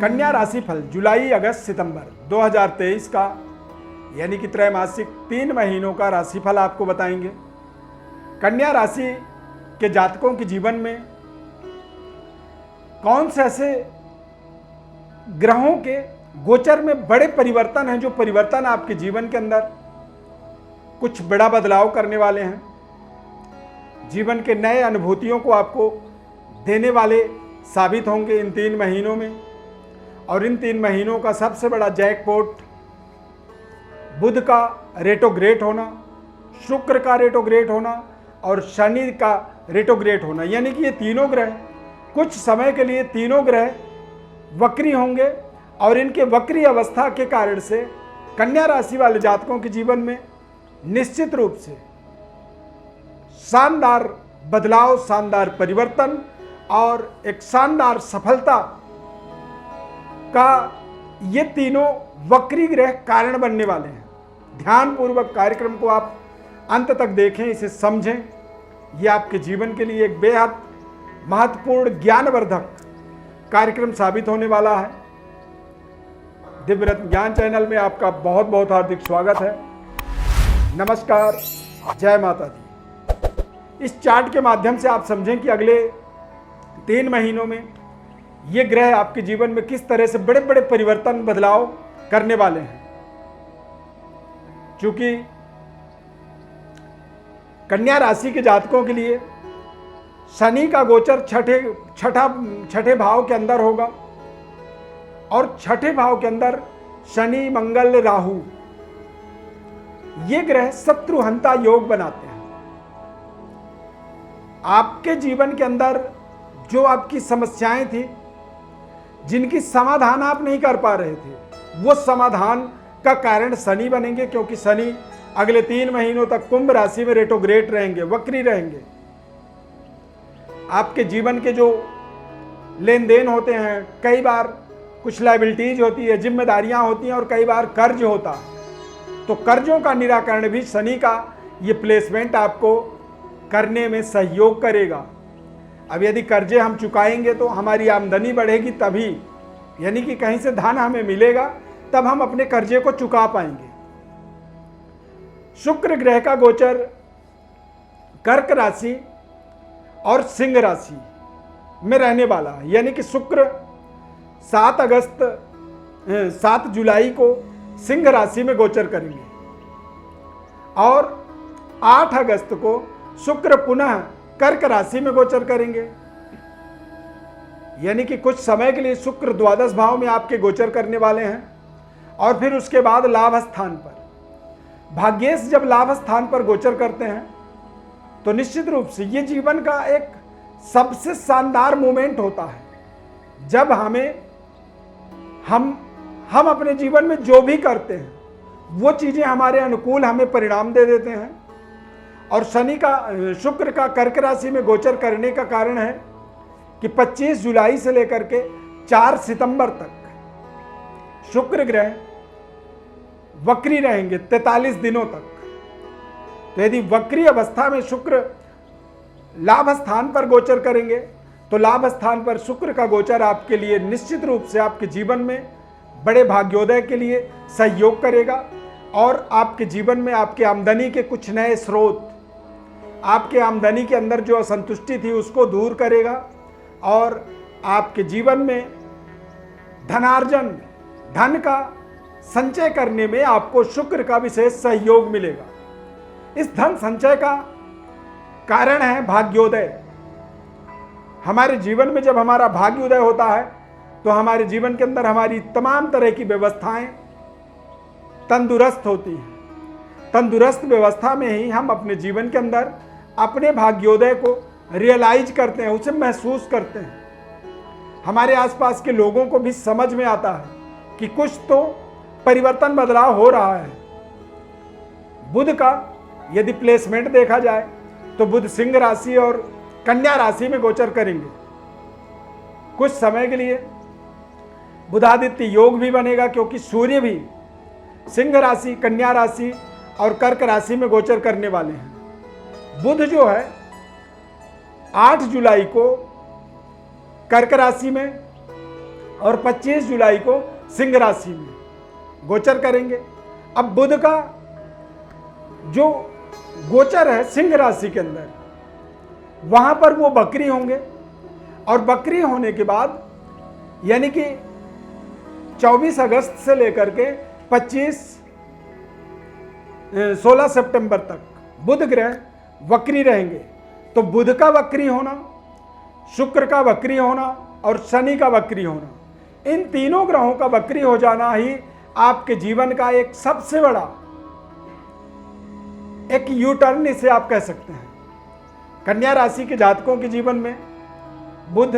कन्या राशि फल जुलाई अगस्त सितंबर 2023 का यानी कि त्रैमासिक 3 महीनों का राशिफल आपको बताएंगे। कन्या राशि के जातकों के जीवन में कौन से ऐसे ग्रहों के गोचर में बड़े परिवर्तन हैं, जो परिवर्तन आपके जीवन के अंदर कुछ बड़ा बदलाव करने वाले हैं, जीवन के नए अनुभूतियों को आपको देने वाले साबित होंगे इन 3 महीनों में। और इन 3 महीनों का सबसे बड़ा जैकपॉट बुध का रेट्रोग्रेड होना, शुक्र का रेट्रोग्रेड होना और शनि का रेट्रोग्रेड होना, यानी कि ये तीनों ग्रह कुछ समय के लिए तीनों ग्रह वक्री होंगे। और इनके वक्री अवस्था के कारण से कन्या राशि वाले जातकों के जीवन में निश्चित रूप से शानदार बदलाव, शानदार परिवर्तन और एक शानदार सफलता का ये तीनों वक्री ग्रह कारण बनने वाले हैं। ध्यानपूर्वक कार्यक्रम को आप अंत तक देखें, इसे समझें। ये आपके जीवन के लिए एक बेहद महत्वपूर्ण ज्ञानवर्धक कार्यक्रम साबित होने वाला है। दिव्य रत्न ज्ञान चैनल में आपका बहुत बहुत हार्दिक स्वागत है। नमस्कार, जय माता दी। इस चार्ट के माध्यम से आप समझें कि अगले 3 महीनों में ये ग्रह आपके जीवन में किस तरह से बड़े बड़े परिवर्तन, बदलाव करने वाले हैं। क्योंकि कन्या राशि के जातकों के लिए शनि का गोचर छठे भाव के अंदर होगा और छठे भाव के अंदर शनि, मंगल, राहु ये ग्रह शत्रुहंता योग बनाते हैं। आपके जीवन के अंदर जो आपकी समस्याएं थी, जिनकी समाधान आप नहीं कर पा रहे थे, वो समाधान का कारण शनि बनेंगे। क्योंकि शनि अगले 3 महीनों तक कुंभ राशि में रेट्रोग्रेड रहेंगे, वक्री रहेंगे। आपके जीवन के जो लेन देन होते हैं, कई बार कुछ लायबिलिटीज होती है, जिम्मेदारियां होती हैं और कई बार कर्ज होता है। तो कर्जों का निराकरण भी शनि का ये प्लेसमेंट आपको करने में सहयोग करेगा। अब यदि कर्जे हम चुकाएंगे तो हमारी आमदनी बढ़ेगी, तभी यानी कि कहीं से धन हमें मिलेगा, तब हम अपने कर्जे को चुका पाएंगे। शुक्र ग्रह का गोचर कर्क राशि और सिंह राशि में रहने वाला है, यानी कि शुक्र 7 जुलाई को सिंह राशि में गोचर करेंगे और 8 अगस्त को शुक्र पुनः कर्क राशि में गोचर करेंगे। यानी कि कुछ समय के लिए शुक्र द्वादश भाव में आपके गोचर करने वाले हैं और फिर उसके बाद लाभ स्थान पर। भाग्येश जब लाभ स्थान पर गोचर करते हैं तो निश्चित रूप से ये जीवन का एक सबसे शानदार मोमेंट होता है, जब हम अपने जीवन में जो भी करते हैं वो चीजें हमारे अनुकूल हमें परिणाम दे देते हैं। और शुक्र का कर्क राशि में गोचर करने का कारण है कि 25 जुलाई से लेकर के 4 सितंबर तक शुक्र ग्रह वक्री रहेंगे 43 दिनों तक। तो यदि वक्री अवस्था में शुक्र लाभ स्थान पर गोचर करेंगे तो लाभ स्थान पर शुक्र का गोचर आपके लिए निश्चित रूप से आपके जीवन में बड़े भाग्योदय के लिए सहयोग करेगा और आपके जीवन में आपके आमदनी के कुछ नए स्रोत, आपके आमदनी के अंदर जो असंतुष्टि थी उसको दूर करेगा और आपके जीवन में धनार्जन, धन का संचय करने में आपको शुक्र का विशेष सहयोग मिलेगा। इस धन संचय का कारण है भाग्योदय। हमारे जीवन में जब हमारा भाग्योदय होता है तो हमारे जीवन के अंदर हमारी तमाम तरह की व्यवस्थाएं तंदुरुस्त होती हैं। तंदुरुस्त व्यवस्था में ही हम अपने जीवन के अंदर अपने भाग्योदय को रियलाइज करते हैं, उसे महसूस करते हैं। हमारे आसपास के लोगों को भी समझ में आता है कि कुछ तो परिवर्तन, बदलाव हो रहा है। बुध का यदि प्लेसमेंट देखा जाए तो बुध सिंह राशि और कन्या राशि में गोचर करेंगे। कुछ समय के लिए बुधादित्य योग भी बनेगा, क्योंकि सूर्य भी सिंह राशि, कन्या राशि और कर्क राशि में गोचर करने वाले हैं। बुध जो है 8 जुलाई को कर्क राशि में और 25 जुलाई को सिंह राशि में गोचर करेंगे। अब बुध का जो गोचर है सिंह राशि के अंदर, वहां पर वो बकरी होंगे और बकरी होने के बाद यानी कि 24 अगस्त से लेकर के 16 सितंबर तक बुध ग्रह वक्री रहेंगे। तो बुध का वक्री होना, शुक्र का वक्री होना और शनि का वक्री होना, इन तीनों ग्रहों का वक्री हो जाना ही आपके जीवन का एक सबसे बड़ा एक यू टर्न इसे आप कह सकते हैं। कन्या राशि के जातकों के जीवन में बुध,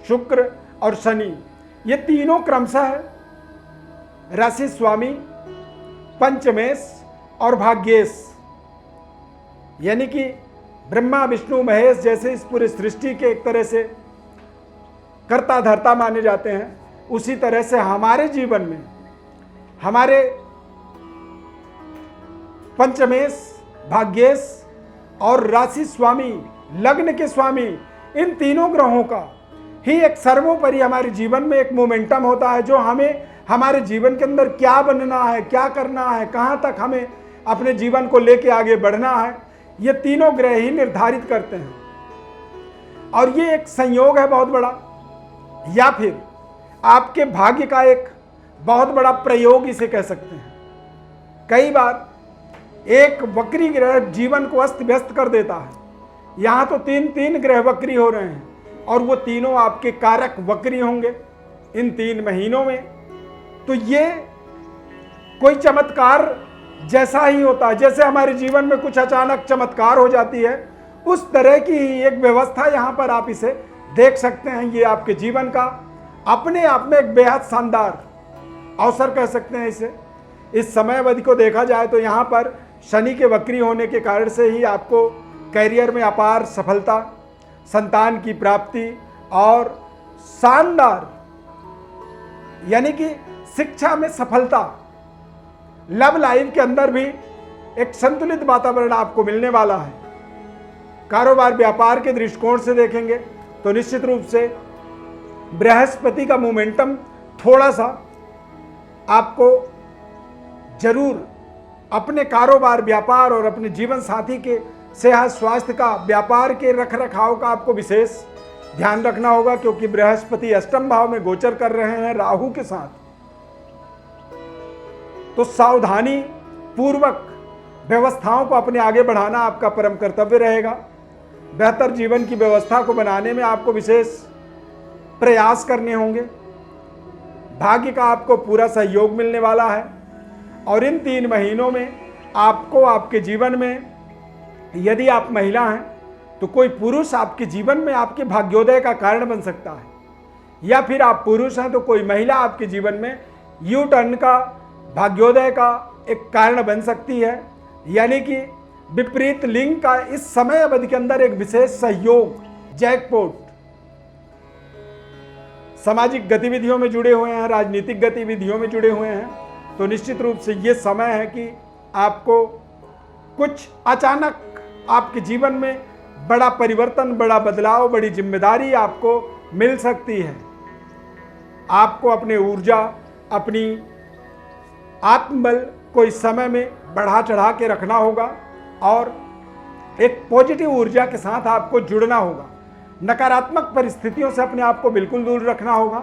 शुक्र और शनि ये तीनों क्रमशः राशि स्वामी, पंचमेश और भाग्येश, यानी कि ब्रह्मा विष्णु महेश जैसे इस पूरी सृष्टि के एक तरह से कर्ता धर्ता माने जाते हैं, उसी तरह से हमारे जीवन में हमारे पंचमेश, भाग्येश और राशि स्वामी, लग्न के स्वामी, इन तीनों ग्रहों का ही एक सर्वोपरि हमारे जीवन में एक मोमेंटम होता है जो हमें हमारे जीवन के अंदर क्या बनना है, क्या करना है, कहाँ तक हमें अपने जीवन को लेके आगे बढ़ना है, ये तीनों ग्रह ही निर्धारित करते हैं। और ये एक संयोग है बहुत बड़ा, या फिर आपके भाग्य का एक बहुत बड़ा प्रयोग इसे कह सकते हैं। कई बार एक वक्री ग्रह जीवन को अस्त व्यस्त कर देता है। यहाँ तो तीन ग्रह वक्री हो रहे हैं और वो तीनों आपके कारक वक्री होंगे इन 3 महीनों में। तो ये कोई चमत्कार जैसा ही होता है, जैसे हमारे जीवन में कुछ अचानक चमत्कार हो जाती है, उस तरह की एक व्यवस्था यहाँ पर आप इसे देख सकते हैं। ये आपके जीवन का अपने आप में एक बेहद शानदार अवसर कह सकते हैं इसे। इस समय अवधि को देखा जाए तो यहाँ पर शनि के वक्री होने के कारण से ही आपको कैरियर में अपार सफलता, संतान की प्राप्ति और शानदार यानी कि शिक्षा में सफलता, लव लाइफ के अंदर भी एक संतुलित वातावरण आपको मिलने वाला है। कारोबार व्यापार के दृष्टिकोण से देखेंगे तो निश्चित रूप से बृहस्पति का मोमेंटम थोड़ा सा आपको जरूर अपने कारोबार व्यापार और अपने जीवन साथी के सेहत स्वास्थ्य का, व्यापार के रख रखाव का आपको विशेष ध्यान रखना होगा, क्योंकि बृहस्पति अष्टम भाव में गोचर कर रहे हैं राहु के साथ। तो सावधानी पूर्वक व्यवस्थाओं को अपने आगे बढ़ाना आपका परम कर्तव्य रहेगा। बेहतर जीवन की व्यवस्था को बनाने में आपको विशेष प्रयास करने होंगे। भाग्य का आपको पूरा सहयोग मिलने वाला है और इन 3 महीनों में आपको आपके जीवन में, यदि आप महिला हैं तो कोई पुरुष आपके जीवन में आपके भाग्योदय का कारण बन सकता है, या फिर आप पुरुष हैं तो कोई महिला आपके जीवन में यू टर्न का, भाग्योदय का एक कारण बन सकती है। यानी कि विपरीत लिंग का इस समय अवधि के अंदर एक विशेष सहयोग, जैकपॉट। सामाजिक गतिविधियों में जुड़े हुए हैं, राजनीतिक गतिविधियों में जुड़े हुए हैं, तो निश्चित रूप से ये समय है कि आपको कुछ अचानक आपके जीवन में बड़ा परिवर्तन, बड़ा बदलाव, बड़ी जिम्मेदारी आपको मिल सकती है। आपको अपने ऊर्जा, अपनी आत्मबल को इस समय में बढ़ा चढ़ा के रखना होगा और एक पॉजिटिव ऊर्जा के साथ आपको जुड़ना होगा। नकारात्मक परिस्थितियों से अपने आप को बिल्कुल दूर रखना होगा,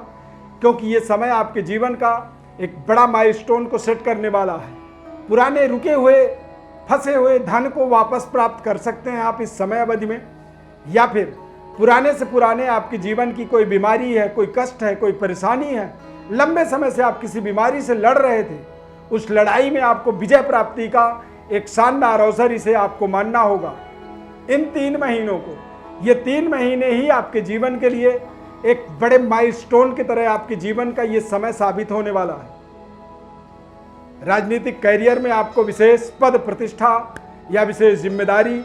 क्योंकि ये समय आपके जीवन का एक बड़ा माइलस्टोन को सेट करने वाला है। पुराने रुके हुए, फंसे हुए धन को वापस प्राप्त कर सकते हैं आप इस समय अवधि में, या फिर पुराने से पुराने आपके जीवन की कोई बीमारी है, कोई कष्ट है, कोई परेशानी है, लंबे समय से आप किसी बीमारी से लड़ रहे थे, उस लड़ाई में आपको विजय प्राप्ति का एक शानदार अवसर इसे आपको मानना होगा। इन 3 महीनों को, ये 3 महीने ही आपके जीवन के लिए एक बड़े माइलस्टोन की तरह आपके जीवन का ये समय साबित होने वाला है। राजनीतिक कैरियर में आपको विशेष पद प्रतिष्ठा या विशेष जिम्मेदारी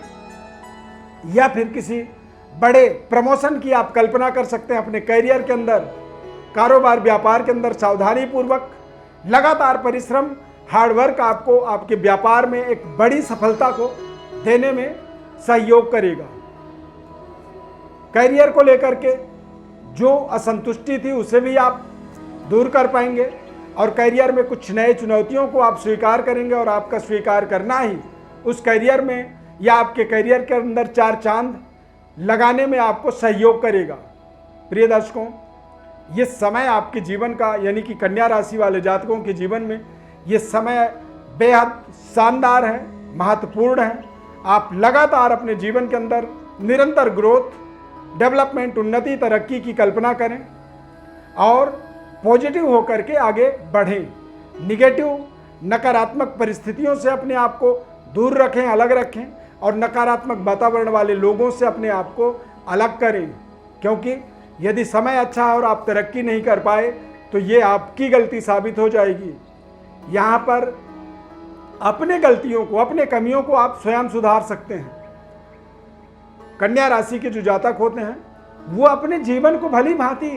या फिर किसी बड़े प्रमोशन की आप कल्पना कर सकते हैं अपने कैरियर के अंदर। कारोबार व्यापार के अंदर सावधानी पूर्वक लगातार परिश्रम, हार्डवर्क आपको आपके व्यापार में एक बड़ी सफलता को देने में सहयोग करेगा। कैरियर को लेकर के जो असंतुष्टि थी उसे भी आप दूर कर पाएंगे और करियर में कुछ नए चुनौतियों को आप स्वीकार करेंगे और आपका स्वीकार करना ही उस करियर में या आपके करियर के अंदर चार चांद लगाने में आपको सहयोग करेगा। प्रिय दर्शकों, ये समय आपके जीवन का यानी कि कन्या राशि वाले जातकों के जीवन में ये समय बेहद शानदार है, महत्वपूर्ण है। आप लगातार अपने जीवन के अंदर निरंतर ग्रोथ, डेवलपमेंट, उन्नति, तरक्की की कल्पना करें और पॉजिटिव होकर के आगे बढ़ें। निगेटिव, नकारात्मक परिस्थितियों से अपने आप को दूर रखें, अलग रखें और नकारात्मक वातावरण वाले लोगों से अपने आप को अलग करें, क्योंकि यदि समय अच्छा है और आप तरक्की नहीं कर पाए तो ये आपकी गलती साबित हो जाएगी। यहाँ पर अपने गलतियों को, अपने कमियों को आप स्वयं सुधार सकते हैं। कन्या राशि के जो जातक होते हैं वो अपने जीवन को भली भांति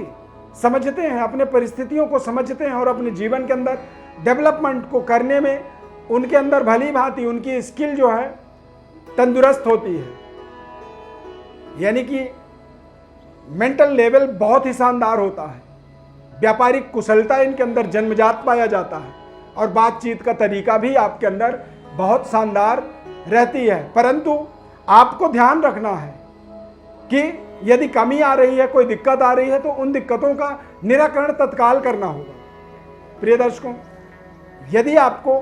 समझते हैं, अपने परिस्थितियों को समझते हैं और अपने जीवन के अंदर डेवलपमेंट को करने में उनके अंदर भली भांति उनकी स्किल जो है तंदुरुस्त होती है, यानी कि मेंटल लेवल बहुत ही शानदार होता है। व्यापारिक कुशलता इनके अंदर जन्मजात पाया जाता है और बातचीत का तरीका भी आपके अंदर बहुत शानदार रहती है। परंतु आपको ध्यान रखना है कि यदि कमी आ रही है, कोई दिक्कत आ रही है तो उन दिक्कतों का निराकरण तत्काल करना होगा। प्रिय दर्शकों, यदि आपको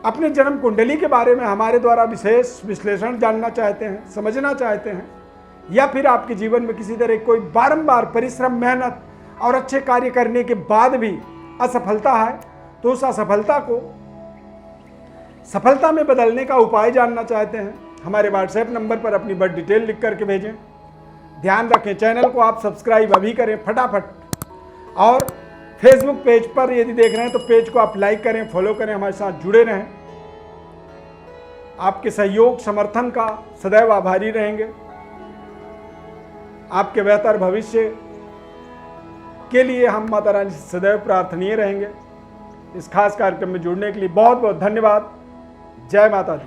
अपने जन्म कुंडली के बारे में हमारे द्वारा विशेष विश्लेषण जानना चाहते हैं, समझना चाहते हैं, या फिर आपके जीवन में किसी तरह कोई बारंबार परिश्रम, मेहनत और अच्छे कार्य करने के बाद भी असफलता है, तो उस असफलता को सफलता में बदलने का उपाय जानना चाहते हैं, हमारे व्हाट्सएप नंबर पर अपनी बड़ी डिटेल लिख करके भेजें। ध्यान रखें, चैनल को आप सब्सक्राइब अभी करें फटाफट, और फेसबुक पेज पर यदि देख रहे हैं तो पेज को आप लाइक करें, फॉलो करें, हमारे साथ जुड़े रहें। आपके सहयोग, समर्थन का सदैव आभारी रहेंगे। आपके बेहतर भविष्य के लिए हम माता रानी से सदैव प्रार्थनीय रहेंगे। इस खास कार्यक्रम में जुड़ने के लिए बहुत बहुत धन्यवाद। जय माता दी।